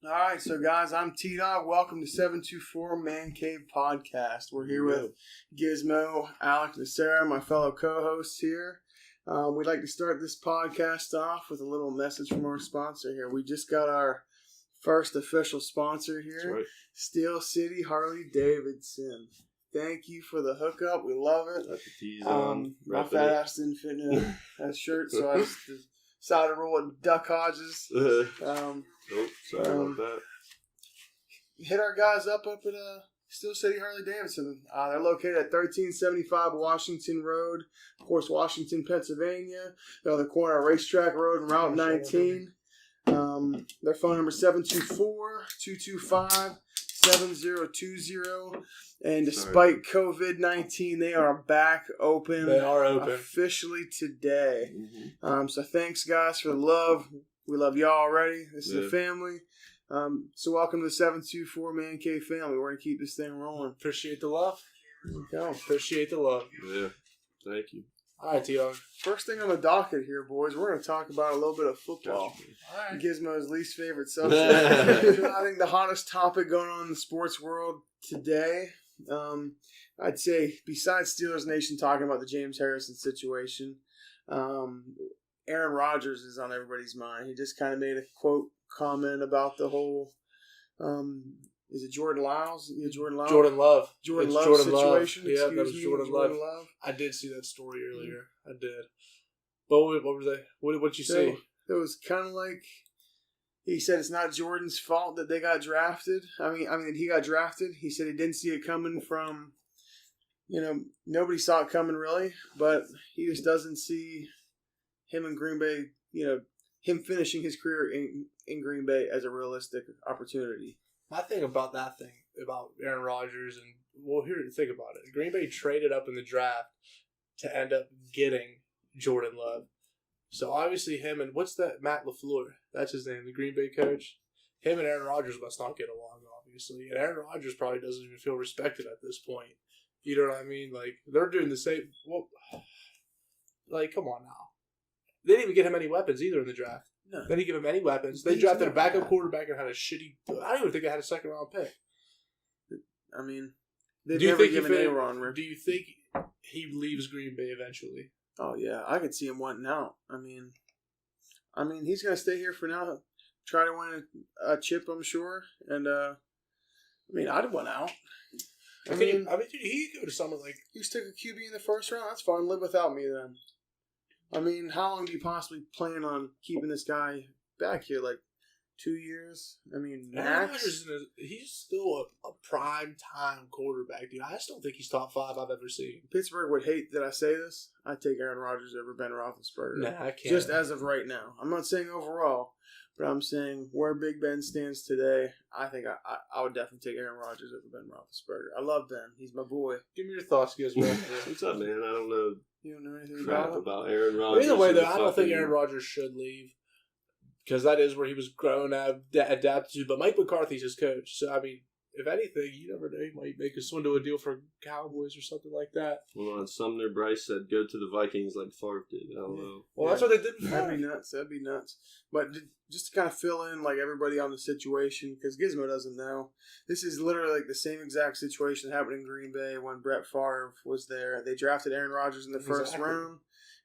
All right, so guys, I'm T-Dog. Welcome to 724 Mancave Podcast. We're here with Gizmo, Alec, and Sarah, my fellow co-hosts here. We'd like to start this podcast off with a little message from our sponsor here. We just got our first official sponsor here, right. Steel City Harley Davidson. Thank you for the hookup. We love it. Got the tees on. My fat ass didn't fit in a shirt, so I just decided to roll with Duck Hodges. Sorry about that. Hit our guys up at Steel City Harley Davidson. They're located at 1375 Washington Road, of course, Washington, Pennsylvania. They're on the corner of Racetrack Road and Route 19. Their phone number is 724-225-7020. And despite COVID-19, they are back open. They are open. Officially today. Mm-hmm. So thanks, guys, for the love. We love y'all already. This is a family. So welcome to the 724 Man Cave family. We're going to keep this thing rolling. Appreciate the love. There we go. Appreciate the love. Yeah. Thank you. All right, T.O. First thing on the docket here, boys, we're going to talk about a little bit of football. All right. Gizmo's least favorite subject. I think the hottest topic going on in the sports world today, I'd say, besides Steelers Nation talking about the James Harrison situation, Aaron Rodgers is on everybody's mind. He just kind of made a comment about the whole, is it Jordan Lyles? Yeah, Jordan Love. Jordan Love Situation. Yeah, that was Excuse me, Jordan Love. I did see that story earlier. I did. But what were they? What did you see? It was kind of like he said it's not Jordan's fault that they got drafted. I mean he got drafted. He said he didn't see it coming from, nobody saw it coming really, but he just doesn't see him in Green Bay, him finishing his career in Green Bay as a realistic opportunity. My thing about that thing, about Aaron Rodgers, and think about it. Green Bay traded up in the draft to end up getting Jordan Love. So obviously him and, what's that, Matt LaFleur, that's his name, the Green Bay coach. Him and Aaron Rodgers must not get along, obviously. And Aaron Rodgers probably doesn't even feel respected at this point. You know what I mean? Like, they're doing the same. Well, like, come on now. They didn't even get him any weapons either in the draft. No. They didn't give him any weapons. They drafted a backup quarterback and had a shitty... I don't even think they had a second-round pick. I mean, they've never given A-Ron. Do you think he leaves Green Bay eventually? Oh, yeah. I could see him wanting out. I mean, he's going to stay here for now. Try to win a chip, I'm sure. And, I'd want out. Dude, he could go to someone like... You just took a QB in the first round? That's fine. Live without me then. I mean, how long do you possibly plan on keeping this guy back here? Like 2 years? I mean, max? He's still a prime time quarterback, dude. I just don't think he's top 5 I've ever seen. Pittsburgh would hate that I say this. I'd take Aaron Rodgers over Ben Roethlisberger. Nah, I can't. Just as of right now. I'm not saying overall, but I'm saying where Big Ben stands today, I think I would definitely take Aaron Rodgers over Ben Roethlisberger. I love Ben. He's my boy. Give me your thoughts, Gizmo. What's up, man? I don't know. You don't know anything about Aaron Rodgers. Either way, though, I don't think Aaron Rodgers should leave because that is where he was grown up, adapted to. But Mike McCarthy's his coach, so I mean, if anything, you never know. He might make a swindle a deal for Cowboys or something like that. Well, on Sumner Bryce said go to the Vikings like Favre did. I don't know. Well, that's what they did before. That'd be nuts. But just to kind of fill in like everybody on the situation, because Gizmo doesn't know, this is literally like the same exact situation that happened in Green Bay when Brett Favre was there. They drafted Aaron Rodgers in the first round.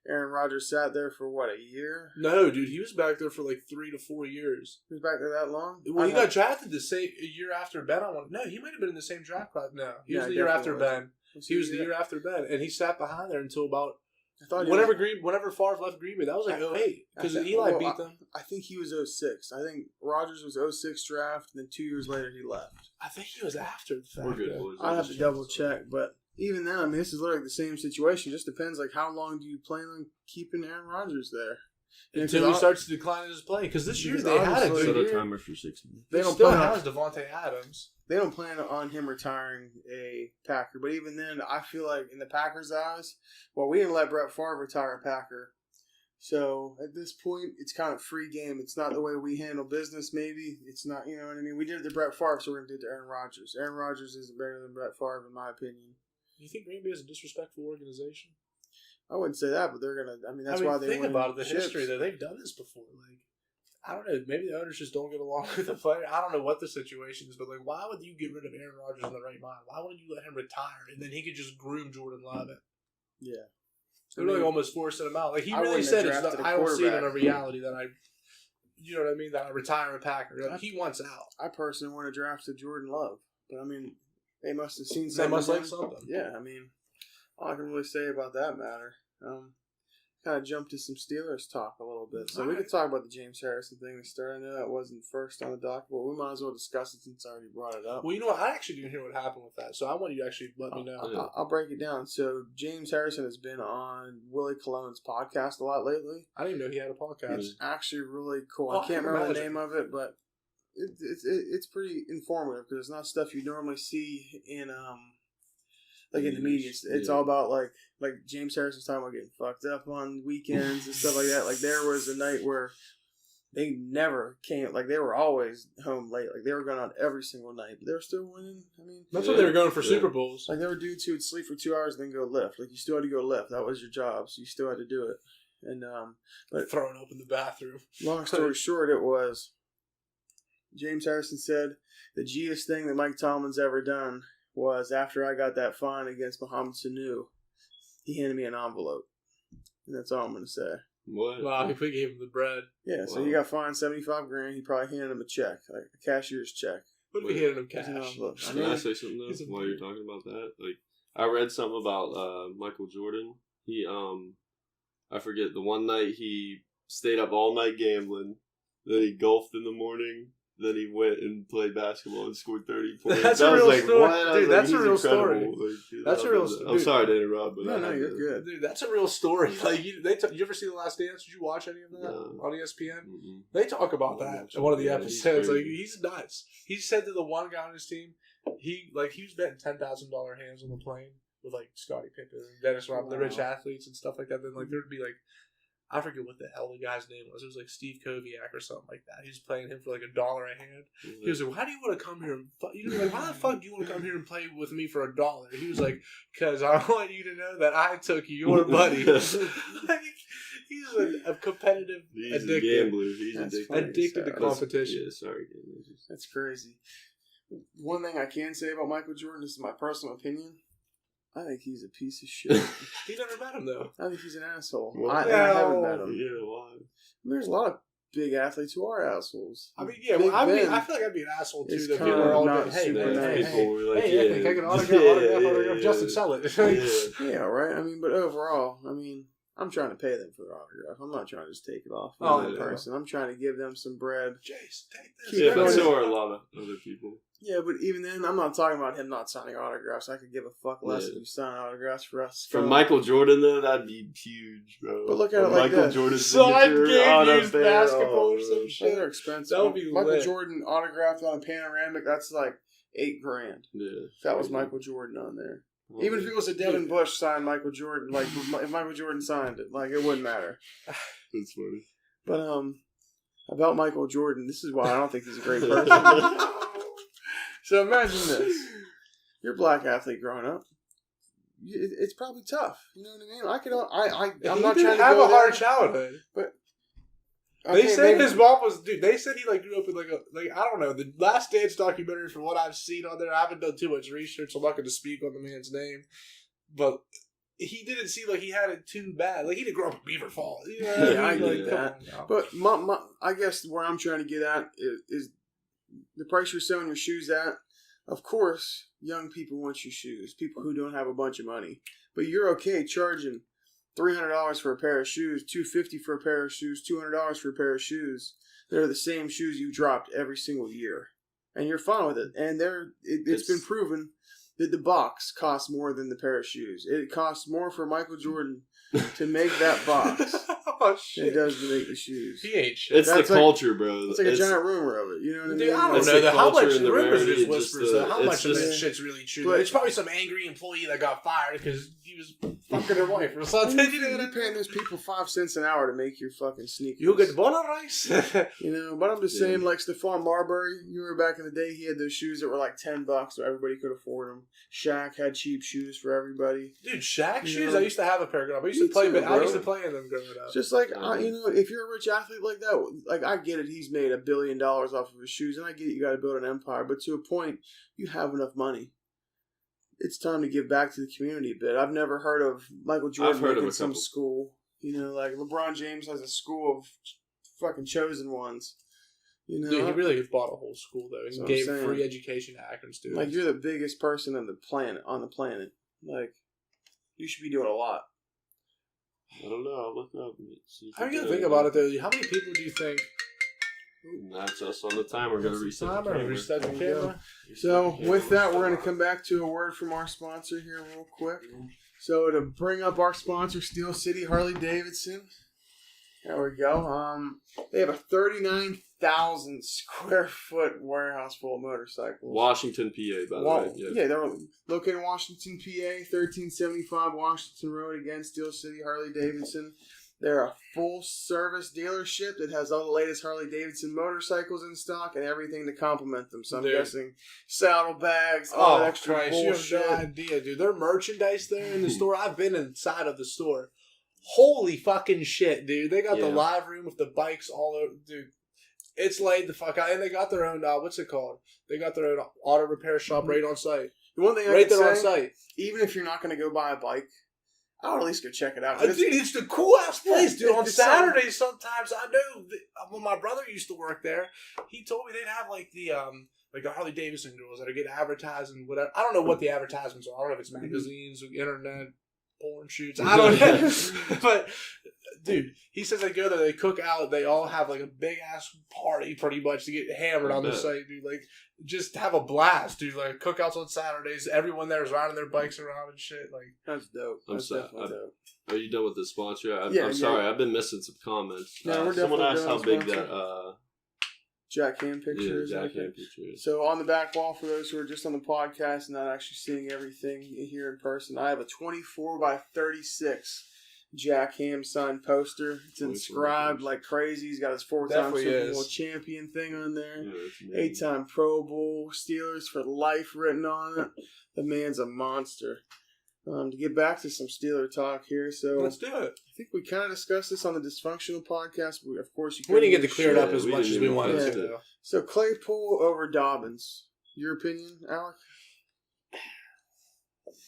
Aaron Rodgers sat there for, a year? No, dude. He was back there for like 3 to 4 years. He was back there that long? Well, he got drafted the same year after Ben. No, he might have been in the same draft class. No, he was the year after Ben. He was the year after Ben. And he sat behind there until about... Whenever Favre left Green Bay, that was like 08. Because Eli beat them. I think he was 06. I think Rodgers was 06 draft, and then 2 years later he left. I think he was after the fact. We're good, boys. I'd have to double check, but... Even then, this is literally the same situation. It just depends, how long do you plan on keeping Aaron Rodgers there? Until he starts to decline his play. Because this year they had a good set year. a timer for 6 months. They still has Devontae Adams. They don't plan on him retiring a Packer. But even then, I feel like in the Packers' eyes, we didn't let Brett Favre retire a Packer. So at this point, it's kind of free game. It's not the way we handle business, maybe. It's not, you know what I mean? We did it to Brett Favre, so we're going to do it to Aaron Rodgers. Aaron Rodgers isn't better than Brett Favre, in my opinion. You think Green Bay is a disrespectful organization? I wouldn't say that, but they're gonna. That's why they think win about it. The chips. history that they've done this before. I don't know. Maybe the owners just don't get along with the player. I don't know what the situation is, but like, why would you get rid of Aaron Rodgers in the right mind? Why wouldn't you let him retire and then he could just groom Jordan Love? Yeah. They're really almost forcing him out. Like, he I really wouldn't said, have drafted a I don't see it in a quarterback. reality that you know what I mean, that I retire a Packer. Like, he wants out. I personally want to draft a Jordan Love. But, I mean, they must have seen They something. must like something. Yeah, I mean, all I can really say about that matter. Kind of jumped to some Steelers talk a little bit. So we could talk about the James Harrison thing to start. I know that wasn't first on the docket, but we might as well discuss it since I already brought it up. Well, you know what? I actually didn't hear what happened with that, so I want you to actually let me know. I'll break it down. So James Harrison has been on Willie Cologne's podcast a lot lately. I didn't even know he had a podcast. It's actually really cool. Oh, I can't remember imagine. the name of it, but it's pretty informative because it's not stuff you normally see in like in the media. It's all about like James Harrison's talking about getting fucked up on weekends and stuff like that. Like there was a night where they never came. Like they were always home late. Like they were going out every single night, but they were still winning. I mean, That's what they were going for Super Bowls. like there were dudes who would sleep for 2 hours and then go lift. Like you still had to go lift. That was your job, so you still had to do it. And but Throwing up in the bathroom. long story short, it was James Harrison said the G'est thing that Mike Tomlin's ever done was after I got that fine against Mohamed Sanu, he handed me an envelope. And that's all I'm going to say. What? Wow, if we gave him the bread. Yeah, so he got fined $75,000. He probably handed him a check, like a cashier's check. What if we handed him It's an cash? envelope. I Can mean, I say something though while you're talking about that? Like, I read something about Michael Jordan. He I forget, the one night he stayed up all night gambling, then he golfed in the morning, then he went and played basketball and scored 30 points. That's a real story. What? Dude, that's a real story. Like, That's a real story. I'm sorry to interrupt, but no, you're good. Dude, that's a real story. Like, you ever see The Last Dance? Did you watch any of that on ESPN? Mm-mm. They talk about that in one of the Yeah, episodes. he's Like, crazy. he's nuts. He said to the one guy on his team, he was betting $10,000 hands on the plane with like Scottie Pippen and Dennis Rodman, the rich athletes and stuff like that. Then like there'd be like, I forget what the hell the guy's name was. It was like Steve Koviak or something like that. He was playing him for like $1 a hand. He was like, "Why do you want to come here and why the fuck do you want to come here and play with me for $1?" He was like, "Because I want you to know that I took your buddy." Like, he's a competitive He's addicted. a gambler. He's That's addicted. funny. Addicted to competition. Yeah, sorry. That's crazy. One thing I can say about Michael Jordan, this is my personal opinion, I think he's a piece of shit. He never met him though. I think he's an asshole. Well, I haven't met him. Yeah, why? There's a lot of big athletes who are assholes. I mean, yeah. Big Well, Ben I feel like I'd be an asshole too. is That kinda people are all not going, "Hey, super man, nice. hey, People were like, hey, Anthony, I can autograph, Justin, sell it." Yeah, right. I mean, but overall, I mean, I'm trying to pay them for their autograph. I'm not trying to just take it off Oh, one yeah. person. I'm trying to give them some bread. Jace, take this. Keep Yeah, going. but so are a lot of other people. Yeah, but even then, I'm not talking about him not signing autographs. I could give a fuck less Yeah. if you sign autographs for us. For Michael Jordan, though, that'd be huge, bro. But look at it like Michael this. Jordan's Signed signature game on a used barrel. basketball or some Oh, shit. they're expensive. That would be Michael lit. Jordan autographed on a panoramic. That's like $8,000. Yeah. If that was Michael Jordan on there. Oh, Even if yeah. it was a Devin Bush signed Michael Jordan, like if Michael Jordan signed it, like it wouldn't matter. That's funny. But about Michael Jordan, this is why I don't think he's a great person. So imagine this: you're a black athlete growing up. It's probably tough. You know what I mean? I'm not trying to have go a hard there, childhood. but They okay, said maybe- his mom was dude. They said he like grew up in like I don't know, the Last Dance documentary. From what I've seen on there, I haven't done too much research. So I'm not going to speak on the man's name, but he didn't seem like he had it too bad. Like he didn't grow up in Beaver Falls. You know what Yeah, I mean? get Like, that. come on now. But I guess where I'm trying to get at is the price you're selling your shoes at. Of course, young people want your shoes. People who don't have a bunch of money, but you're okay charging $300 for a pair of shoes, $250 for a pair of shoes, $200 for a pair of shoes. They're the same shoes you dropped every single year, and you're fine with it. And it's been proven that the box costs more than the pair of shoes. It costs more for Michael Jordan to make that box Oh than it shit! does to make the shoes. He ain't shit. It's That's the like- culture, bro. It's like a giant rumor of it. You know what I mean? Dude, I don't It's know the how culture much and the the rumors rarity, just it's whispers. just Though. How it's much of just- that shit's really true? But- It's probably some angry employee that got fired because he was fucking her wife or something. You know what I You're paying mean? those people 5 cents an hour to make your fucking sneakers. You get the ball on rice. You know, but I'm just saying, like Stephon Marbury, you remember back in the day, he had those shoes that were like $10, so everybody could afford them. Shaq had cheap shoes for everybody. Dude, Shaq You shoes. know, I used to have a pair growing up. I used me to play. too, I used bro. to play in them growing up. Just like, if you're a rich athlete like that, like, I get it. He's made $1 billion off of his shoes, and I get it. You got to build an empire. But to a point, you have enough money. It's time to give back to the community a bit. I've never heard of Michael Jordan making some school. Like LeBron James has a school of fucking chosen ones. Dude, he really bought a whole school though. He gave free education to Akron students. Like, you're the biggest person on the planet. Like, you should be doing a lot. I don't know. I'll look up and see. How are you gonna think about it though? How many people do you think? That's us on the timer. We're gonna reset the camera. So with that, we're gonna come back to a word from our sponsor here real quick. So to bring up our sponsor, Steel City Harley Davidson. There we go. They have a 39,000 square foot warehouse full of motorcycles. Washington, PA, by the way. Yeah, they're located in Washington, PA, 1375 Washington Road. Again, Steel City Harley Davidson. They're a full-service dealership that has all the latest Harley Davidson motorcycles in stock and everything to complement them. So I'm guessing saddlebags, all that extra bullshit. You have no idea, dude. Their merchandise there in the store, I've been inside of the store. Holy fucking shit, dude. They got the live room with the bikes all over. Dude, it's laid the fuck out. And they got their own, what's it called? They got their own auto repair shop right on site. The one thing right there on site. Even if you're not going to go buy a bike, I'll at least go check it out. Dude, it's the cool-ass place, dude. On Saturdays, sometimes, I know, when my brother used to work there, he told me they'd have, like the Harley Davidson girls that are getting advertised and whatever. I don't know what the advertisements are. I don't know if it's magazines or internet, porn shoots. I don't know. But, dude, he says they go there, they cook out, they all have, like, a big-ass party, pretty much, to get hammered on the site, dude. Like, just have a blast, dude. Like, cookouts on Saturdays. Everyone there is riding their bikes around and shit. Like, that's dope. That's definitely dope. Are you done with the sponsor? I'm sorry. I've been missing some comments. Someone asked how big that Jack Ham picture is. Jack Ham picture is. So on the back wall, for those who are just on the podcast and not actually seeing everything here in person, I have a 24 by 36 Jack Ham signed poster. It's inscribed like crazy. He's got his 4-time Super Bowl champion thing on there. 8-time Pro Bowl, Steelers for life written on it. The man's a monster. To get back to some Steeler talk here, so let's do it. I think we kind of discussed this on the Dysfunctional podcast. But of course, we didn't get to clear it up as much as we wanted to. So Claypool over Dobbins. Your opinion, Alec?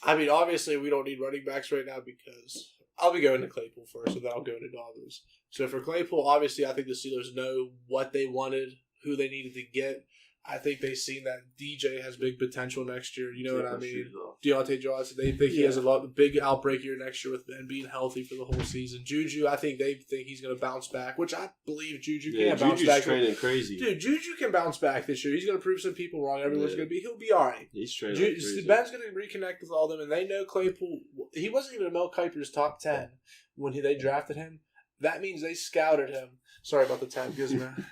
I mean, obviously, we don't need running backs right now because I'll be going to Claypool first, and then I'll go to Dobbins. So for Claypool, obviously, I think the Steelers know what they wanted, who they needed to get. I think they've seen that DJ has big potential next year. You know what I mean? Deontay Johnson, they think he has a big outbreak year next year with and being healthy for the whole season. Juju, I think they think he's going to bounce back, which I believe Juju can bounce back. Juju's training crazy. Dude, Juju can bounce back this year. He's going to prove some people wrong. Everyone's going to be. He'll be all right. He's training crazy. Ben's going to reconnect with all them, and they know Claypool. He wasn't even in Mel Kiper's top 10 when they drafted him. That means they scouted him. Sorry about the tab, Gizmo.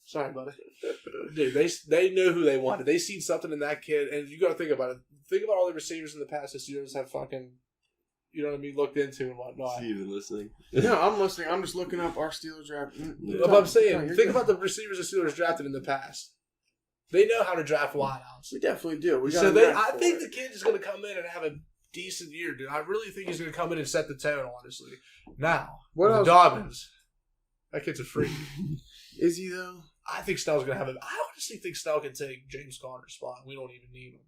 Sorry, buddy. Dude, they know who they wanted. They seen something in that kid, and you got to think about it. Think about all the receivers in the past. The Steelers have fucking, you know what I mean, looked into and whatnot. Is he even listening? No, I'm listening. I'm just looking up our Steelers draft. But I'm saying, think about the receivers the Steelers drafted in the past. They know how to draft wideouts. We definitely do. I think the kid is going to come in and have a decent year, dude. I really think he's going to come in and set the tone, honestly. Now, Dobbins, that kid's a freak. Is he, though? I think Snell's going to have it. I honestly think Snell can take James Conner's spot. We don't even need him.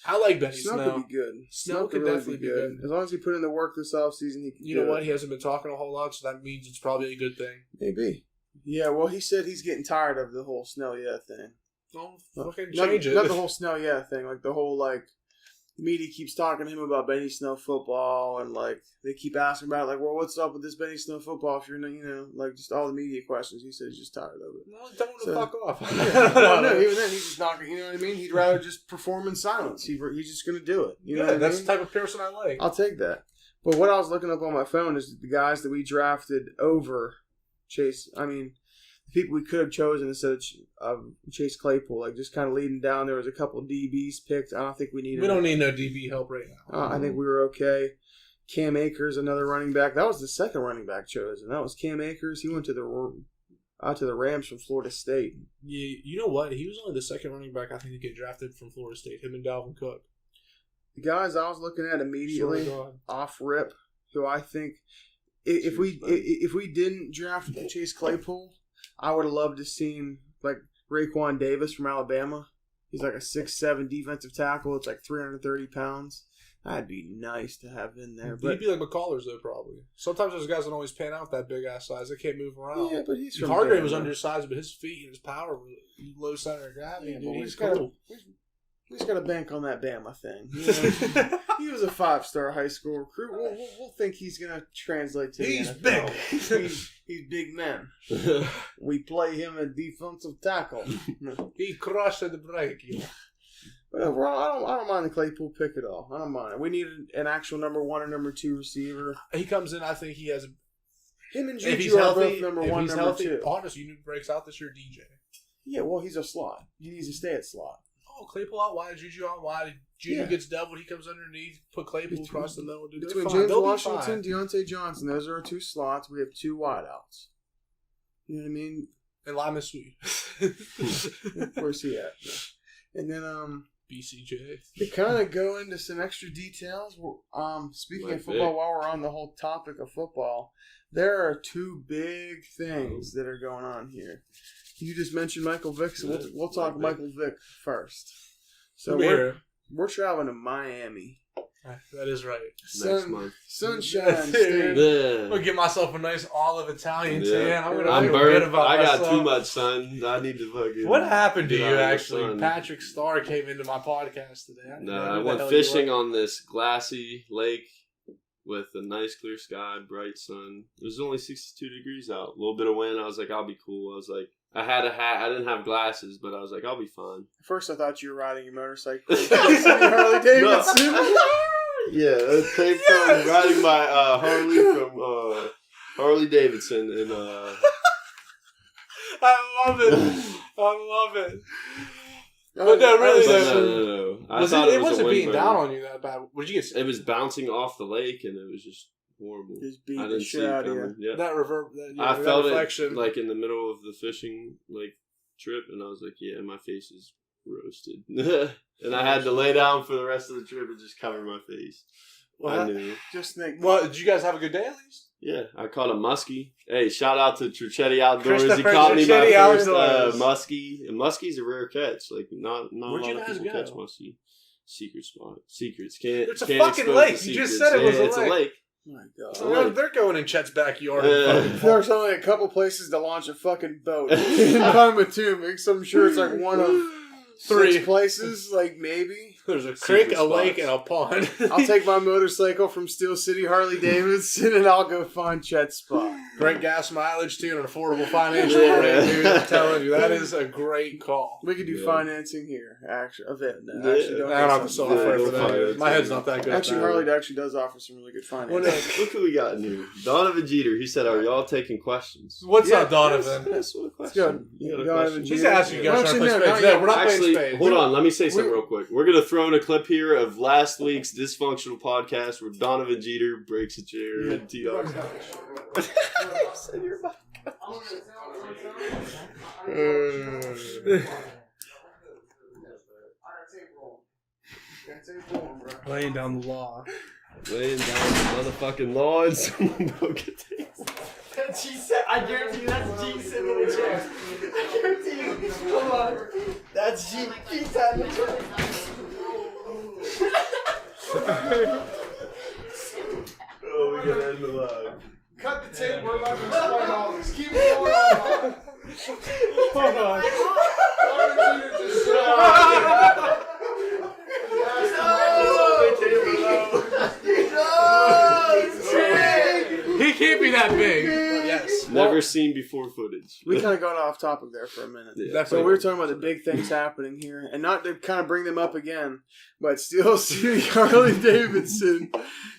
I like Benny Snell. Snell could be good. Snell could definitely be good. As long as he put in the work this offseason, he can. You know what? He hasn't been talking a whole lot, so that means it's probably a good thing. Maybe. Yeah, well, he said he's getting tired of the whole Snell thing. Oh, fucking change it. Not the whole Snell thing. Like, the whole, media keeps talking to him about Benny Snell football, and they keep asking about it, well, what's up with this Benny Snell football? If you're, just all the media questions. He said he's just tired of it. No, tell him to fuck off. No, even then he's just not. You know what I mean? He'd rather just perform in silence. He's just going to do it. You know what I mean? That's the type of person I like. I'll take that. But what I was looking up on my phone is the guys that we drafted over Chase. I mean, the people we could have chosen instead of Chase Claypool, just kind of leading down. There was a couple of DBs picked. I don't think we needed. We don't need no DB help right now. I think we were okay. Cam Akers, another running back. That was the second running back chosen. That was Cam Akers. He went to the Rams from Florida State. Yeah, you know what? He was only the second running back I think to get drafted from Florida State. Him and Dalvin Cook. The guys I was looking at immediately off rip, who I think if we didn't draft Chase Claypool, I would have loved to seen like Raekwon Davis from Alabama. He's like a 6'7" defensive tackle. It's like 330 pounds. That'd be nice to have in there. But he'd be like McCullers, though, probably. Sometimes those guys don't always pan out with that big-ass size. They can't move around. Yeah, but he's from Hargrave Bama. was undersized, but his feet and his power were low center of gravity. Yeah, dude. but He's cool. He's got to bank on that Bama thing. You know? He was a 5-star high school recruit. We'll think he's going to translate to He's the NFL. big. He's big man. We play him a defensive tackle. He crushed the break, you know. Whatever. I don't mind the Claypool pick at all. I don't mind it. We need an actual number 1 or number 2 receiver. He comes in. I think he has. Him and If he's Juju are healthy, both number if 1, he's number healthy, 2. honestly, you know who breaks out this year? DJ. Yeah, well, he's a slot. He needs to stay at slot. Oh, Claypool out wide, Juju out wide. Juju gets doubled. He comes underneath. Put Claypool across the middle. Dude, Between James Washington, Deontay Johnson, those are our 2 slots. We have 2 wideouts. You know what I mean? And Lyman Sweet. Where's he at? And then BCJ. to kind of go into some extra details, speaking of football, while we're on the whole topic of football, there are 2 big things that are going on here. You just mentioned Michael Vick, so we'll talk Michael Vick first. So we're traveling to Miami. That is right. Next month. Sunshine Dude. State. I'm gonna get myself a nice olive Italian tan. I'm I'm feel good burnt. about I got myself. too much sun. I need to fucking. What happened to get you, out of the actually? sun. Patrick Starr came into my podcast today. No, I went fishing on this glassy lake with a nice clear sky, bright sun. It was only 62 degrees out. A little bit of wind. I was like, I'll be cool. I was like, I had a hat. I didn't have glasses, but I was like, I'll be fine. First, I thought you were riding your motorcycle. Harley Davidson. Yeah, it came from riding my Harley from Harley Davidson and I love it. But no, really, no. It wasn't beating down on you that bad. Would you get? It was bouncing off the lake, and it was just horrible. Just beat I the didn't see shit it out of coming. you. Yeah. That reverb. I that felt reflection. it like in the middle of the fishing trip, and I was like, "Yeah, my face is roasted," and I had to lay down for the rest of the trip and just cover my face. Well, I knew. Just think. Well, did you guys have a good day at least? Yeah, I caught a muskie. Hey, shout out to Trichetti Outdoors. He Christopher caught me my Trichetti first Outdoors. muskie. And muskie's a rare catch. Like not a Where'd lot you of guys people go? catch muskie. Secret spot. Secrets. Can't. It's a can't fucking expose lake. the You just secrets. said it was a It's lake. a lake. Oh my God. So they're going in Chet's backyard. There's only a couple places to launch a fucking boat in Pontotoc. So I'm sure it's like one of 3 6 places, like maybe. There's a Secret creek, a lake, spots. and a pond. I'll take my motorcycle from Steel City Harley Davidson and I'll go find Chet's spot. Great gas mileage too, and an affordable financial rate, dude. I'm telling you, that is a great call. We could do Yeah. financing here. Actually, Yeah. actually don't I don't have the get software Yeah, for that. no My head's not that good. Actually, at Harley that. actually does offer some really good financing. Well, no, Look who we got in here. Donovan Jeter. He said, "Are y'all taking questions?" What's Yeah, up, Donovan? That's what a Let's question. go. You got a Donovan question? Jeter. He's asking you guys Well, trying to actually, play no, spades. not No, we're not Actually, playing spades. hold on. Let me say something real quick. We're gonna throw in a clip here of last week's dysfunctional podcast where Donovan Jeter breaks a chair and T.R. Laying down the law. Laying down the motherfucking law and someone broke a table. That's G set. I guarantee you that's G sitting in the chair. I guarantee you. Hold on. That's G. G sat in the chair. Oh, we gotta end the live. Cut the tape. We're about to explain all this. Keep it going on. Hold on. He can't be that big. Yes. Never seen before footage. We kind of got off topic there for a minute. Yeah. So we were talking about the big things happening here, and not to kind of bring them up again, but Steel City Harley Davidson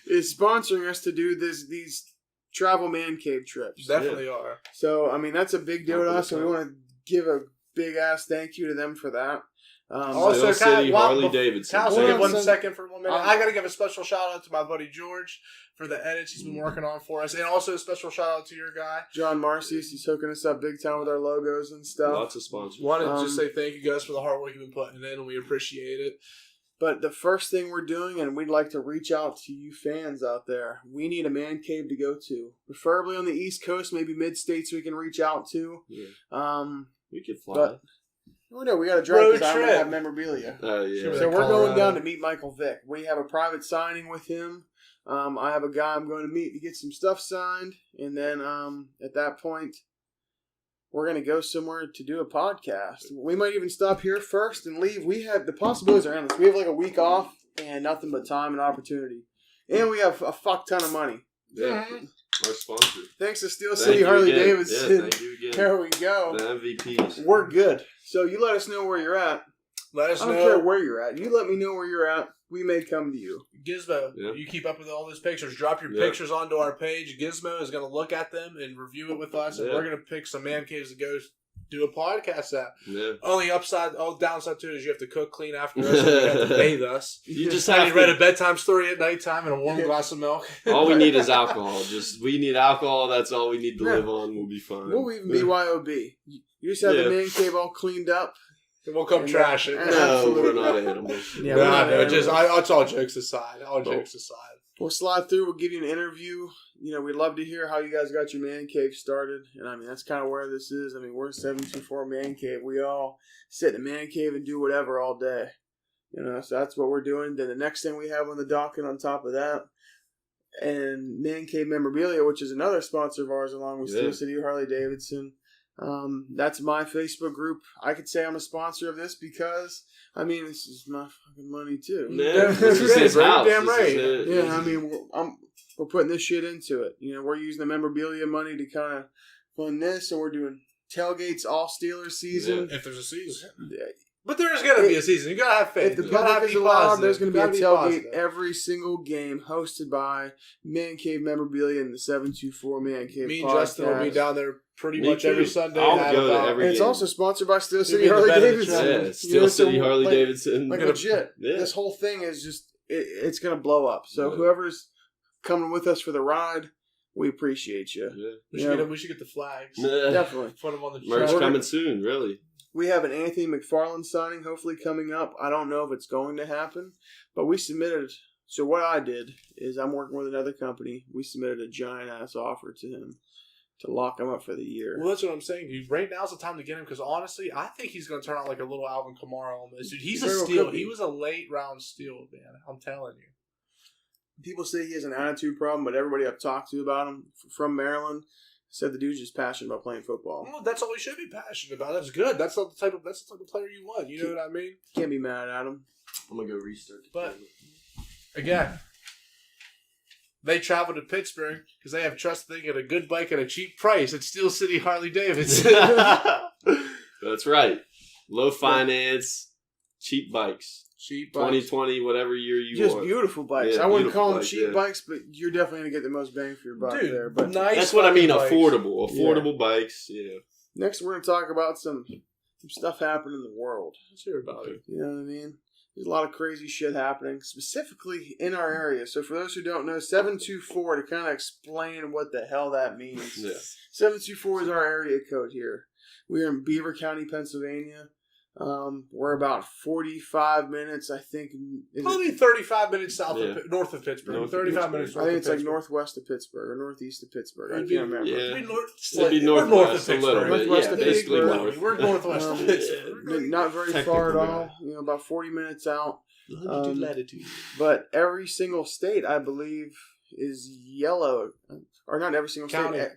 is sponsoring us to do these travel man cave trips. Definitely are. So I mean that's a big deal to us, and we want to give a big ass thank you to them for that. Also, Steel City Kyle, Harley Davidson. Kyle, Hold say on, one son. second for 1 minute. I got to give a special shout out to my buddy George for the edits he's been working on for us, and also a special shout out to your guy. John Marcius, he's hooking us up big time with our logos and stuff. Lots of sponsors. Wanted to just say thank you guys for the hard work you've been putting in, and we appreciate it. But the first thing we're doing, and we'd like to reach out to you fans out there, we need a man cave to go to. Preferably on the East Coast, maybe mid-states we can reach out to. Yeah. We could fly. But, no, we got to drive because I don't have memorabilia. Yeah. So we're going down to meet Michael Vick. We have a private signing with him. I have a guy I'm going to meet to get some stuff signed. And then at that point, we're going to go somewhere to do a podcast. We might even stop here first and leave. We have the possibilities are endless. We have like a week off and nothing but time and opportunity. And we have a fuck ton of money. Yeah. Our sponsor. Thanks to Steel City Harley Davidson. Yeah, thank you again. There we go. The MVPs. We're good. So you let us know where you're at. Let us know. I don't care where you're at. You let me know where you're at. We may come to you. Gizmo, you keep up with all those pictures. Drop your pictures onto our page. Gizmo is going to look at them and review it with us, and we're going to pick some man caves to go do a podcast at. Yeah. Only downside to it is you have to cook, clean after us, and you have to bathe us. You just have have to read a bedtime story at nighttime and a warm glass of milk. All we need is alcohol. We need alcohol. That's all we need to live on. We'll be fine. We'll even BYOB. You just have the man cave all cleaned up. We'll come trash it. No, we're not animals. Yeah, it's all jokes aside. Jokes aside. We'll slide through. We'll give you an interview. We'd love to hear how you guys got your man cave started. And, I mean, that's kind of where this is. I mean, we're 724 Man Cave. We all sit in a man cave and do whatever all day. So that's what we're doing. Then the next thing we have on the docket on top of that, and Man Cave Memorabilia, which is another sponsor of ours along with Steel City Harley Davidson. That's my Facebook group. I could say I'm a sponsor of this because, I mean, this is my fucking money too. Yeah, this is his house. Damn right. Yeah, I mean, we're putting this shit into it. We're using the memorabilia money to kind of fund this, and we're doing tailgates all Steelers season. If there's a season. But there is going to be a season. You got to have faith. If the public is allowed, there's going to be a tailgate every single game hosted by Man Cave Memorabilia and the 724 Man Cave Me and Justin will be down there pretty much every Sunday. I'll go to every game. It's also sponsored by Steel City Harley Davidson. Yeah, Steel City Harley Davidson. Like legit. This whole thing is just, it's going to blow up. So whoever's coming with us for the ride, we appreciate you. Yeah. We should get the flags. Definitely. Put them on the merch coming soon, really. We have an Anthony McFarland signing hopefully coming up. I don't know if it's going to happen, but we submitted. So what I did is I'm working with another company. We submitted a giant-ass offer to him to lock him up for the year. Well, that's what I'm saying, dude. Right now's the time to get him because honestly, I think he's going to turn out like a little Alvin Kamara almost. Dude, he's a steal. He was a late-round steal, man. I'm telling you. People say he has an attitude problem, but everybody I've talked to about him from Maryland said the dude's just passionate about playing football. Well, that's all he should be passionate about. That's good. That's the type of player you want. You know what I mean? Can't be mad at him. I'm gonna go restart. But again, they travel to Pittsburgh because they have trust they get a good bike at a cheap price at Steel City Harley Davidson. That's right. Low finance, cheap bikes. Cheap bikes. 2020, whatever year you want. Just beautiful bikes. I wouldn't call them cheap bikes, but you're definitely going to get the most bang for your buck there. But nice. That's what I mean, bikes. Affordable bikes. Yeah. Next, we're going to talk about some stuff happening in the world. Let's hear about it. You know what I mean? There's a lot of crazy shit happening, specifically in our area. So for those who don't know, 724, to kind of explain what the hell that means. 724 is our area code here. We're in Beaver County, Pennsylvania. We're about 45 minutes, I think. Probably 35 minutes north of Pittsburgh. 35 minutes north I think it's like northwest of Pittsburgh or northeast of Pittsburgh. I can't remember. Yeah. It'd be northwest of Pittsburgh. Northwest of basically Pittsburgh. We're northwest of Pittsburgh. Not very far at all. About 40 minutes out. Latitude. But every single state, I believe, is yellow. Or not every single state.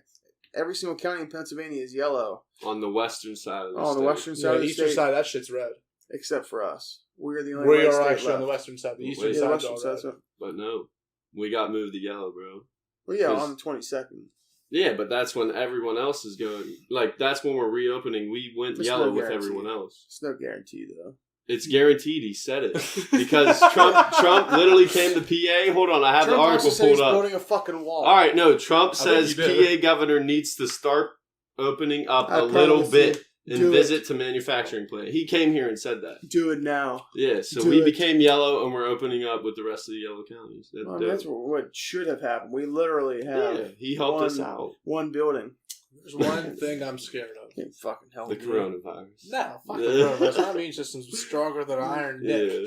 Every single county in Pennsylvania is yellow. On the western side of the state. On the western side of the eastern side, that shit's red. Except for us. We're the only We are state actually left. on the western side. The eastern side's all red. But no, we got moved to yellow, bro. Well, yeah, on the 22nd. Yeah, but that's when everyone else is going. Like, that's when we're reopening. We went yellow with everyone else. It's no guarantee, though. It's guaranteed. He said it because Trump literally came to PA. Hold on, I have the article pulled up. Building a fucking wall. All right, no. Trump says PA governor needs to start opening up a little bit and visit to manufacturing plant. He came here and said that. Do it now. Yeah, so we became yellow and we're opening up with the rest of the yellow counties. That's what should have happened. We literally have. Yeah, he helped us out. One building. There's one thing I'm scared of. Can't fucking help the coronavirus. No, fuck the coronavirus. I mean, it's just stronger than iron. Yeah.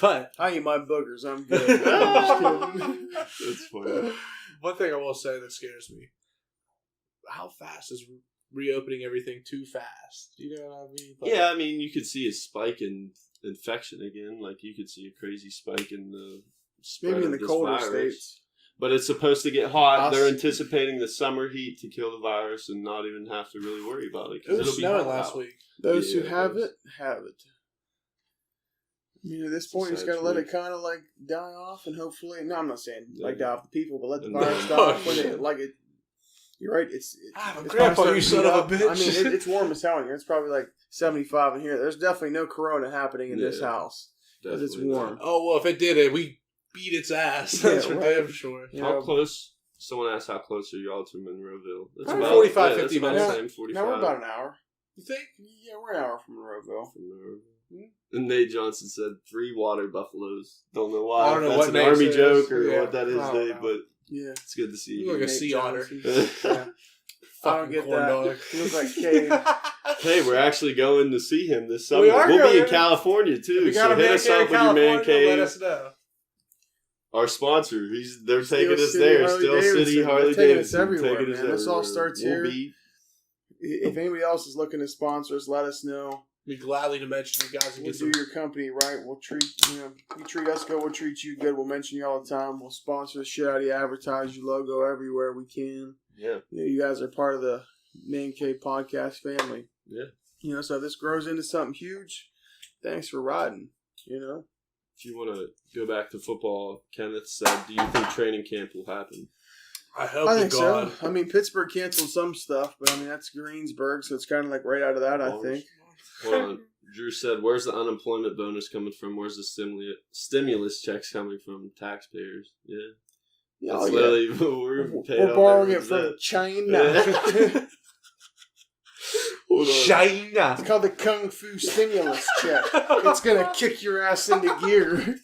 But I eat my boogers. I'm good. I'm just kidding. That's funny. one thing I will say that scares me: how fast is reopening everything too fast? You know what I mean? Like, Yeah, I mean, you could see a spike in infection again. Like, you could see a crazy spike in the spread Maybe in of the this colder virus. states. But it's supposed to get hot. Us- They're anticipating the summer heat to kill the virus and not even have to really worry about it. it was it'll be snowing hot last out. week. Those who Yeah, have those- it, have it. I mean, at this It's a point, you just sad got to let truth. it kind of like die off, and hopefully, no, I'm not saying like Yeah. die off the people, but let the No. virus die off when it like it. You're right. It's Grandpa, probably you starting son to of heat a up. bitch. I mean, it's warm as hell in here. It's probably like 75 in here. There's definitely no corona happening in this Yeah. house because it's Definitely warm. not. Oh well, if it did it, we beat its ass. That's Yeah, for right. damn sure. You How know, close? Someone asked how close are y'all to Monroeville? That's Probably about 45, yeah, 50 that's about the minutes. same, 45 now we're about an hour. You think? Yeah, we're an hour from Monroeville. from Monroeville. Hmm. And Nate Johnson said 3 water buffaloes. Don't know I why. don't know If what that's an Nate army says. joke or Yeah, what that is, I don't Nate, know. but Yeah. it's good to see You you. look a Nate sea otter. Johnson. Yeah. I don't Fucking get corn that. dog. He looks like Cave. Hey, we're actually going to see him this summer. We are We'll be in going. California too. We got So a hit man us cave up in with your man California. Let cave. us know. Our sponsor, they're Steel taking us City there. Harley Steel City Davidson. Harley They're taking us Davidson. everywhere, taking us man. This all everywhere. starts We'll here. be- If anybody else is looking to sponsor us, let us know. Be gladly to mention you guys and We'll get do some. your company right. We'll treat you treat us good. We'll treat you good. We'll mention you all the time. We'll sponsor the shit out of you. Advertise your logo everywhere we can. Yeah. You guys are part of the Mancave podcast family. Yeah. So if this grows into something huge, thanks for riding. If you want to go back to football, Kenneth said, do you think training camp will happen? I hope I to think God. so. I mean, Pittsburgh canceled some stuff, but I mean that's Greensburg, so it's kind of like right out of that. I think. Hold on. Drew said, where's the unemployment bonus coming from? Where's the stimulus checks coming from? Taxpayers. Yeah. Yeah, That's oh, yeah. literally we're paid We're off borrowing it everyone's from debt. China. Hold on. China. It's called the Kung Fu stimulus check. It's gonna kick your ass into gear.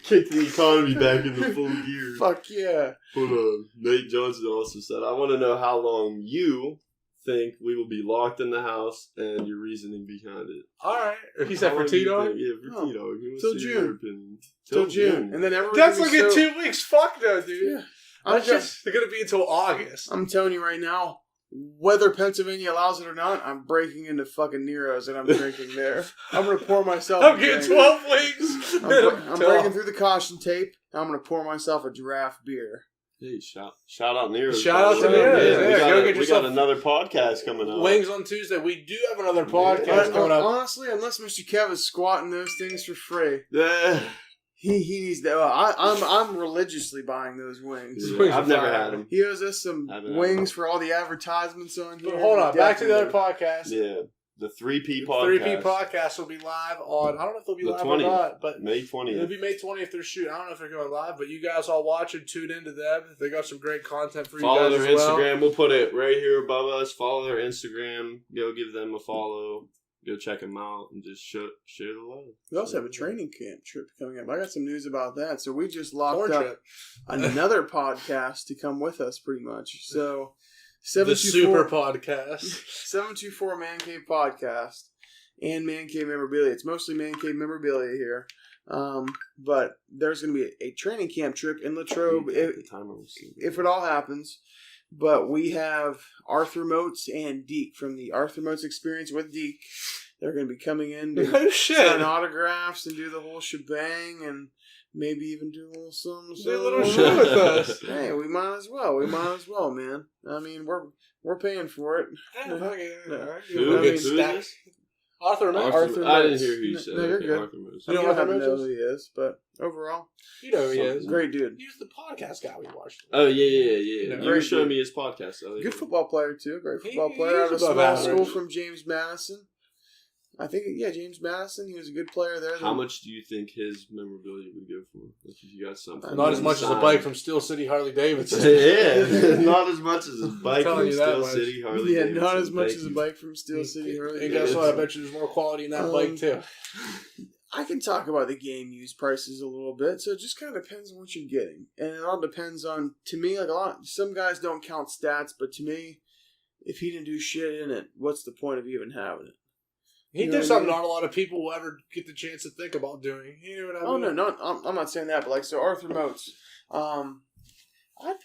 Kick the economy back into full gear. Fuck yeah. Hold on. Nate Johnson also said, I want to know how long you think we will be locked in the house and your reasoning behind it. All right. He said How for long do you T-Dog? think? Yeah, for Oh, T-Dog. He wants till to see June. your opinion. Till June. And then everyone's That's gonna like be in so, 2 weeks. Fuck no, dude. Yeah. I'm, That's just, just going to be until August. I'm telling you right now, whether Pennsylvania allows it or not, I'm breaking into fucking Nero's and I'm drinking there. I'm gonna pour myself I'm a getting drink. 12 wings. I'm breaking through the caution tape. I'm gonna pour myself a giraffe beer. Hey, shout out Nero. Shout out to Nero's. Yeah, we, got go a- get we yourself got another podcast coming up. Wings on Tuesday. We do have another podcast coming up. Honestly, unless Mr. Kev is squatting those things for free, Yeah. he needs that. I'm religiously buying those wings. Those wings I've are never fire. had them. He owes us some Haven't wings for all the advertisements on here. But hold on. Back to the other Definitely. podcast. Yeah. The 3P podcast. 3P podcast will be live on, I don't know if they'll be The live 20th. or not, but May it'll 20th. be May 20th they're shooting. I don't know if they're going live, but you guys all watch and tune into them. They got some great content for Follow you guys their as well. Instagram. We'll put it right here above us. Follow their Instagram. Go give them a follow. Go check them out and just share the love. We also have a training camp trip coming up. I got some news about that. So we just locked Corn up trip. another podcast to come with us, pretty much. So The super 724 podcast. 724 Man Cave podcast and Man Cave memorabilia. It's mostly Man Cave memorabilia here. But there's going to be a training camp trip in Latrobe The timer will see. if it all happens. But we have Arthur Motes and Deke from the Arthur Motes Experience with Deke. They're going to be coming in to No shit. sign autographs and do the whole shebang and maybe even do a little something. Do a little show with us. Hey, we might as well. We might as well, man. I mean, we're paying for it. Yeah, fuck it. Alright. Who We'll get is stacked. this? Arthur, man. Arthur I didn't Motes. hear who you No, said. no, you're Okay, good. Arthur Motes. I You know don't have Arthur to know Motes who he is, but overall, You know who he is. great dude. He was the podcast guy we watched. Oh, yeah. Yeah, You were great showing dude. me his podcast. Oh, yeah. Good football player, too. Great football He player out of is a above small average. school from James Madison. I think, James Madison. He was a good player there. How much do you think his memorabilia would go for? Like if you got something. Not as much as a bike from Steel City Harley Davidson. Yeah, not as much as a bike telling from you that Steel much. City Harley Yeah, Davidson. not as much Thank as a you. bike from Steel City Harley. And guess Davidson. what? I bet you there's more quality in that bike too. I can talk about the game use prices a little bit, so it just kind of depends on what you're getting, and it all depends on. To me, like some guys don't count stats, but to me, if he didn't do shit in it, what's the point of even having it? He You know did what I something mean? not a lot of people will ever get the chance to think about doing. You know what I mean? Oh no, I'm not saying that, but like so Arthur Moats, I'd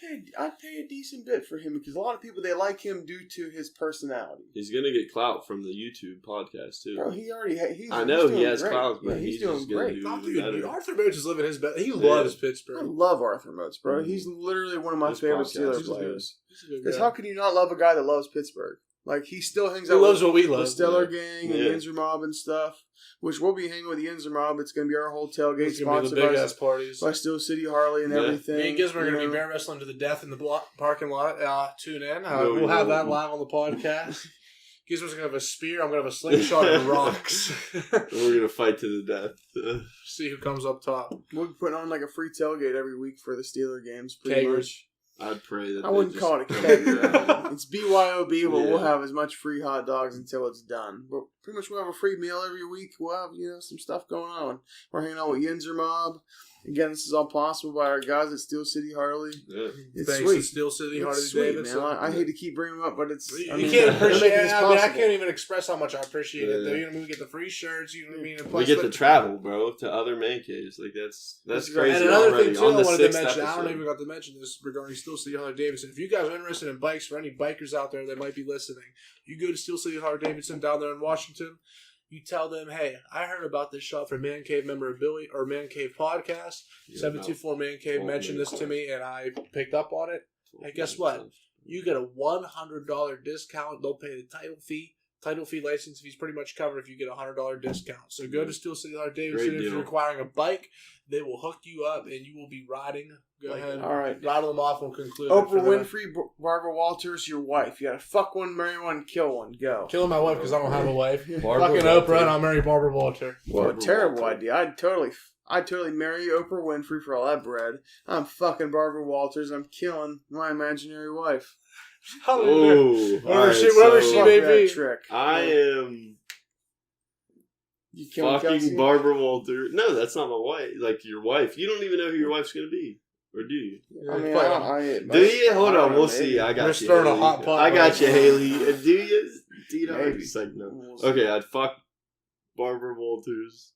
pay a decent bit for him because a lot of people they like him due to his personality. He's gonna get clout from the YouTube podcast too. Bro, he already he's I know he's he doing has great. clout, Yeah, but he's he's doing just gonna great. do Oh, even dude, better. Arthur Moats is living his best. He Yeah. loves I Pittsburgh. love Arthur Moats, bro. Mhm. He's literally one of my This favorite podcast Steelers is good. players. He's a good Because guy. how can you not love a guy that loves Pittsburgh? Like he still hangs He out loves with what we the love. Stellar Yeah. Gang and Yeah. Yinzer Mob and stuff. Which we'll be hanging with the Yinzer Mob. It's gonna be our whole tailgate It's gonna be the sponsored big ass parties. by Steel City Harley and Yeah. everything. Me and Gizmo are going to you be know? bear wrestling to the death in the parking lot. Tune in. No, We'll we have that won't. live on the podcast. Gizmo's going to have a spear. I'm going to have a slingshot and rocks. We're gonna fight to the death. See who comes up top. We'll be putting on like a free tailgate every week for the Steeler games. Pretty Kegers. much. I'd pray that I they wouldn't just call it a come keg. around. It's BYOB, but we'll Yeah. have as much free hot dogs until it's done. But pretty much we'll have a free meal every week. We'll have, some stuff going on. We're hanging out with Yinzer Mob. Again, this is all possible by our guys at Steel City Harley. Yeah. It's Thanks sweet. to Steel City, It's Harley sweet, Davidson. man. I hate to keep bringing them up, but it's... You I mean, can't they're appreciate making it. this I mean, I possible. can't even express how much I appreciate it. Yeah. Though. You know, we get the free shirts. You know what I mean? And We plus get the- to travel, bro, to other man caves. Like that's That's crazy. And another already. thing too, On I the wanted to 6th mention. I episode. don't even got to mention this regarding Steel City Harley Davidson. If you guys are interested in bikes, for any bikers out there that might be listening, you go to Steel City Harley Davidson down there in Washington. You tell them, hey, I heard about this shop for Mancave memorabilia or Mancave podcast. Yeah, 724 Mancave Oh, mentioned this to me, and I picked up on it. Hey, guess what? You get a $100 discount. They'll pay the title fee. Title fee, license fees pretty much covered if you get a $100 discount. So go to Steel City Harley Davidson. Great If you're deal. requiring a bike, they will hook you up and you will be riding. Go Like, ahead. all right. Rattle them off. We'll conclude. Oprah it for the- Winfrey, Barbara Walters, your wife. You gotta fuck one, marry one, kill one. Go. Killing my wife because I don't have a wife. Barbara Fucking Walters. Oprah and I'll marry Barbara Walter. What a Barbara terrible Walters. idea. I'd totally marry Oprah Winfrey for all that bread. I'm fucking Barbara Walters. I'm killing my imaginary wife. Oh, Whatever she Fuck may that be. trick. I am You killing fucking Kelsey? Barbara Walter. No, that's not my wife. Like your wife. You don't even know who your wife's gonna be, or do you? I mean, Do you? Hold on, we'll maybe. see. I got We're you. stirring a Haley. hot pot I got right you, now. Haley. Do you? Do you know? Maybe. It's like no. We'll see. Okay, I'd fuck Barbara Walters.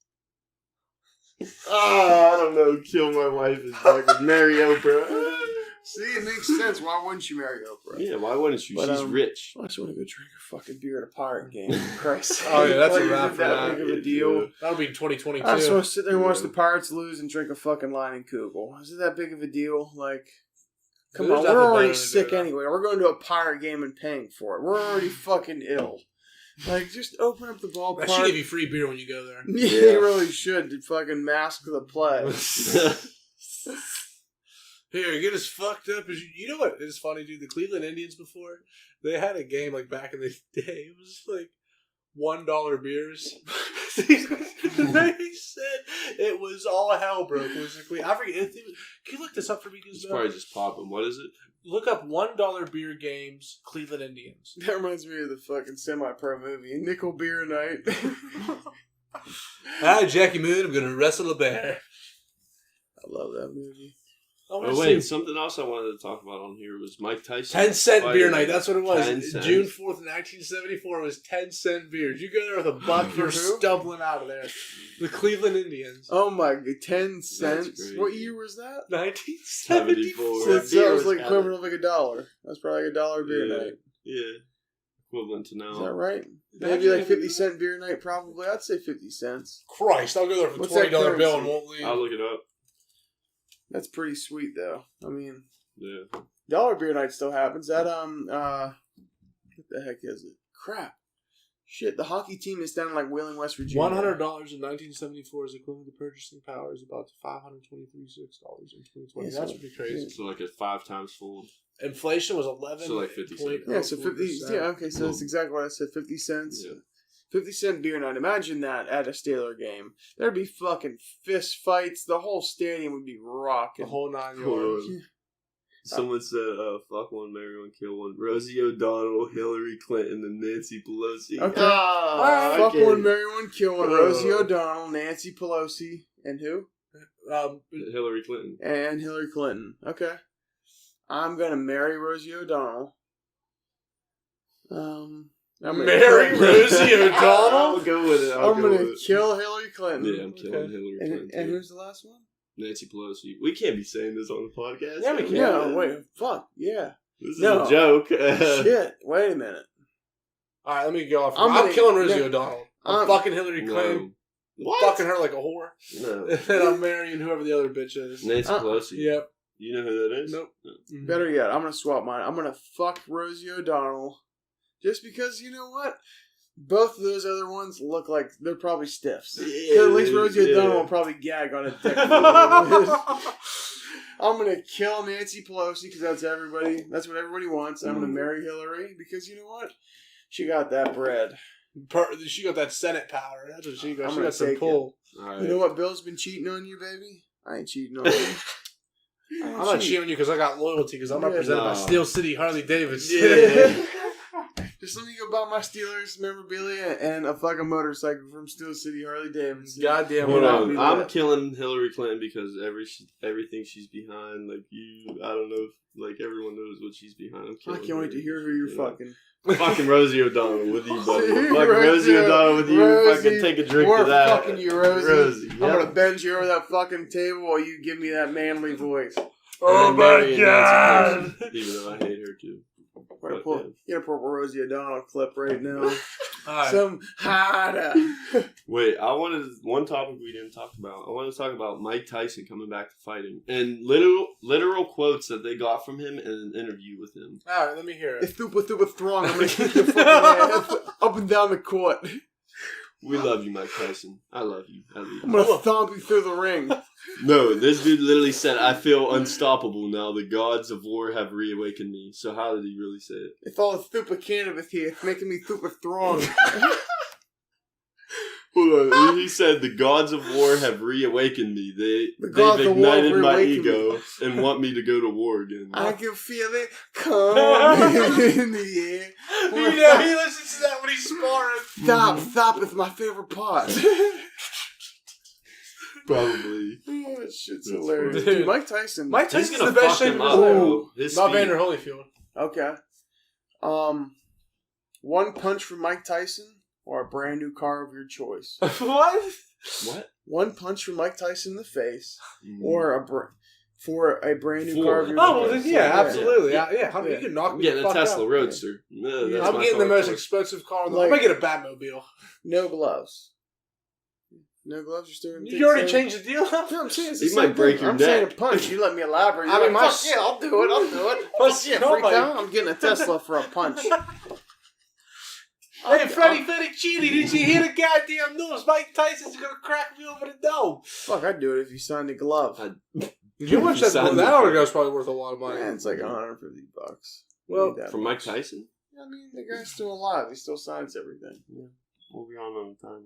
I don't know. Kill my wife and fucking marry Oprah. See, it makes sense. Why wouldn't you marry Oprah? Yeah, why wouldn't you? But, She's rich. I just want to go drink a fucking beer at a pirate game. Christ. Oh, yeah, that's a Like, wrap is for it that. big of a deal? That'll be 2022. I just want to sit there and watch Yeah. the Pirates lose and drink a fucking Leinenkugel. Is it that big of a deal? Like, come There's on, nothing we're better already than sick doing that. anyway. We're going to a pirate game and paying for it. We're already fucking ill. Like, just open up the I should give ballpark. you free beer when you go there. Yeah, Yeah. you really should to fucking mask the play. Here, get as fucked up as you. You know what is funny, dude? The Cleveland Indians before they had a game like back in the day. It was like $1 beers. They said it was all hell broke. Basically, I forget. Can you look this up for me? It's probably just popping. What is it? Look up $1 beer games, Cleveland Indians. That reminds me of the fucking semi-pro movie, Nickel Beer Night. Hi, Jackie Moon. I'm gonna wrestle a bear. I love that movie. Oh wait, something else I wanted to talk about on here was Mike Tyson. 10-cent beer fighting. night. That's what it was. 10 cents. June 4th, 1974 was 10-cent beers. You go there with a buck, you're Who? stumbling out of there. The Cleveland Indians. Oh my god, 10 cents? crazy. What year was that? 1974. So Yeah, that beer was was like kinda- equivalent of like $1. That's probably like $1 beer Yeah. night. Yeah, equivalent to now. Is that right? Imagine Maybe like if- 50-cent beer night, probably. I'd say 50 cents. Christ, I'll go there for What's $20 that bill currency? and won't leave. I'll look it up. That's pretty sweet, though. I mean, Yeah. dollar beer night still happens. That, what the heck is it? Crap. Shit, the hockey team is down in like Wheeling, West Virginia. $100 in 1974 is equivalent to purchasing power is about $523.6 in 2020. Yeah, That's so- pretty crazy. So like a 5 times fold. Inflation was 11. So like 50 cents. Yeah, so 50. Yeah, okay, so that's exactly what I said. 50 cents. Yeah. 50-cent beer night. Imagine that at a Steeler game. There'd be fucking fist fights. The whole stadium would be rocking. The whole 9 Cool. yards. Someone said, fuck one, marry one, kill one. Rosie O'Donnell, Hillary Clinton, and Nancy Pelosi. Okay. Ah, Fuck okay. one, marry one, kill one. Oh. Rosie O'Donnell, Nancy Pelosi, and who? Hillary Clinton. And Hillary Clinton. Okay. I'm gonna marry Rosie O'Donnell. Marry Rosie O'Donnell? I'll go with it. I'm going to kill Hillary Clinton. Yeah, I'm killing Hillary Clinton. And who's the last one? Nancy Pelosi. We can't be saying this on the podcast. Yeah, we can. No, wait. Fuck. Yeah. This is a joke. Shit. Wait a minute. All right, let me go off. I'm killing Rosie O'Donnell. I'm fucking Hillary No. Clinton. What? Fucking her like a whore. No. And I'm marrying whoever the other bitch is. Nancy Pelosi. Yep. You know who that is? Nope. No. Better yet, I'm going to swap mine. I'm going to fuck Rosie O'Donnell. Just because, you know what? Both of those other ones look like they're probably stiffs. Yeah, At least Rosie O'Donnell will probably gag on a dick. I'm going to kill Nancy Pelosi because that's what everybody wants. I'm going to marry Hillary because, you know what? She got that bread. She got that Senate power. That's what she got. I'm She gonna got some take pull. All right. You know what? Bill's been cheating on you, baby. I ain't cheating on you. I'm not cheating on you because I got loyalty because I'm represented by Steel City Harley Davidson. Yeah. Just let me go buy my Steelers memorabilia and a fucking motorcycle from Steel City Harley Davidson. Goddamn. Hold I'll on. be I'm lit. killing Hillary Clinton because everything she's behind, like I don't know if like everyone knows what she's behind. I'm I killing can't wait her. to hear who you're fucking. Fucking Rosie O'Donnell with you, buddy. Rosie, Fucking Rosie O'Donnell with you. Rosie, Fucking take a drink We're to that. fucking you, Rosie. Rosie, I'm yep. gonna bend you over that fucking table while you give me that manly voice. Oh And my marrying Nancy god. Pelosi, even though I hate her too. We're gonna pull, you gotta pull a Rosie O'Donnell clip right now. Alright. Some harder. Wait, one topic we didn't talk about. I want to talk about Mike Tyson coming back to fighting and literal quotes that they got from him in an interview with him. Alright, let me hear it. It's super throng. I'm gonna kick your fucking ass up and down the court. We love you, Mike Tyson. I love you. I'm gonna thump you through the ring. No, this dude literally said, "I feel unstoppable now. The gods of war have reawakened me." So how did he really say it? It's all the super cannabis here. It's making me super strong. Hold on. He said, "The gods of war have reawakened me. The gods They've of war ignited my reawakened ego and want me to go to war again." I can feel it coming in the air. You know, he listens to that when he's sparring. Stop is my favorite part. Probably. Oh, that shit's That's hilarious. funny. Dude, Mike Tyson. Mike He's Tyson's gonna the best fuck shape him of up, his life. bro. His Not speed. Vander Holyfield. Okay. One punch from Mike Tyson or a brand new car of your choice. What? What? One punch from Mike Tyson in the face Mm. or for a brand new Four. car of your Oh, well, choice. then, yeah, absolutely. Yeah. Yeah. You can knock I'm me getting the a fuck Tesla out. Roadster. No, that's I'm my getting the car most choice. expensive car. Like- I'm gonna get a Batmobile. No gloves. No gloves. You're still. You already changed the deal. No, I'm saying it's He the might same break thing. your I'm saying a neck. punch. You let me elaborate. I mean, my fuck yeah, I'll do it. I'll do it. What's Yeah, no, freak mate? out. I'm getting a Tesla for a punch. Hey, Freddie Fettuccine, did you hear the goddamn news? Mike Tyson's gonna crack me over the dome. Fuck, I'd do it if you signed a glove. You much that Signed that the- autograph's probably worth a lot of money. Man, it's like $150. Well, Need that From Mike much. Tyson? I mean, the guy's still alive. He still signs everything. We'll be on the timer.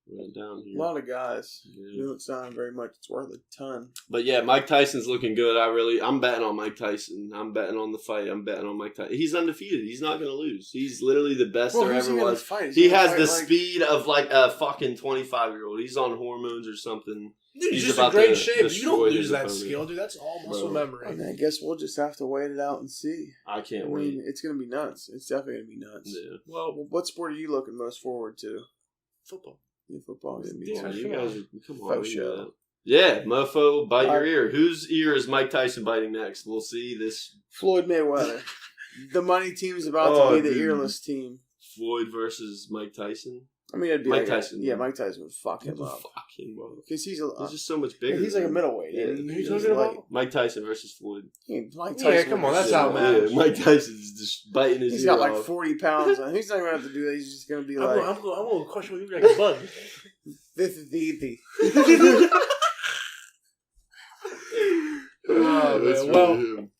Right down A here. lot of guys Yeah. don't sign very much. It's worth a ton. But yeah, Mike Tyson's looking good. I'm betting on Mike Tyson. I'm betting on the fight. I'm betting on Mike Tyson. He's undefeated. He's not going to lose. He's literally the best there who's ever he gonna was. fight? He's He gonna has fight the like- speed of like a fucking 25-year-old. He's on hormones or something. dude, he's He's just in about great to shape. You destroy don't lose his that opponent. skill, dude. That's all muscle Bro. memory. I mean, I guess we'll just have to wait it out and see. I can't I wait. mean, it's going to be nuts. It's definitely going to be nuts. Yeah. Well, What sport are you looking most forward to? football. Yeah, football. Yeah, me Yeah, too. You come guys on. are, come Faux on. we know show. that. Yeah, mofo, bite your Alright. ear. Whose ear is Mike Tyson biting next? We'll see this Floyd Mayweather. The money team's about Oh, to be the dude. earless team. Floyd versus Mike Tyson. I mean, it'd be Mike like Tyson. Yeah, Mike Tyson would fuck him up. Fuck him up. Because he's He's just so much bigger. he's like a than- middleweight. Yeah. Isn't he? Who you He's talking like- about? Mike Tyson versus Floyd. Mike Yeah, Tyson come on, would that's just- how it matters. Mike Tyson's just biting his He's ear got like off. 40 pounds on him. He's not going to have to do that. He's just going to be I'm like, going to crush you like a bug. this is easy. Oh, That's man. Well, really him.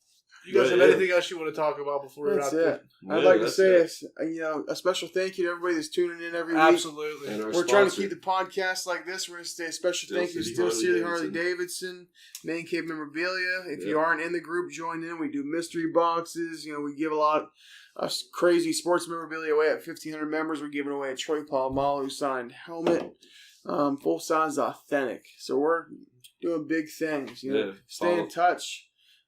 You guys But, have yeah. anything else you want to talk about before we're That's out it. there? I'd Yeah, like to that's say, it. a special thank you to everybody that's tuning in every week. Absolutely. And our We're trying to sponsor. keep the podcast like this. We're going to say a special Steel thank you to City Steel Harley City Harley Davidson. Davidson, Mancave Memorabilia. If Yep. you aren't in the group, join in. We do mystery boxes. We give a lot of crazy sports memorabilia away at 1,500 members. We're giving away a Troy Polamalu signed helmet, full size, authentic. So we're doing big things. Yeah, Stay in touch.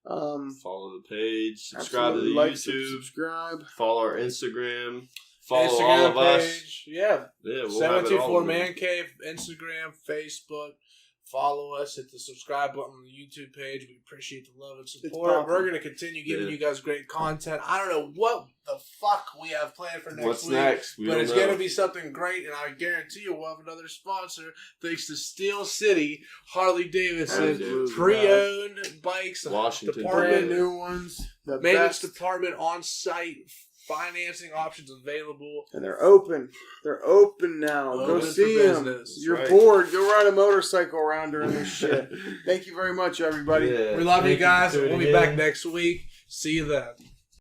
Follow the page. Subscribe to the like, YouTube. Subscribe. Follow our Instagram. Follow Instagram all of us. page. Yeah. Yeah, we'll have it all. 724 Mancave, Instagram, Facebook. Follow us, hit the subscribe button on the YouTube page. We appreciate the love and support. We're going to continue giving you guys great content. I don't know what the fuck we have planned for next What's week. next? But it's going to be something great, and I guarantee you we'll have another sponsor thanks to Steel City, Harley Davidson, Absolutely. pre-owned bikes, Washington. Brand new ones. The maintenance best. department on site, financing options available. And they're open. They're open now. Go Open see for them. business. You're Right. bored. Go ride a motorcycle around during this shit. Thank you very much, everybody. Yeah. We love you Thank you guys. for We'll be tuning back in. next week. See you then.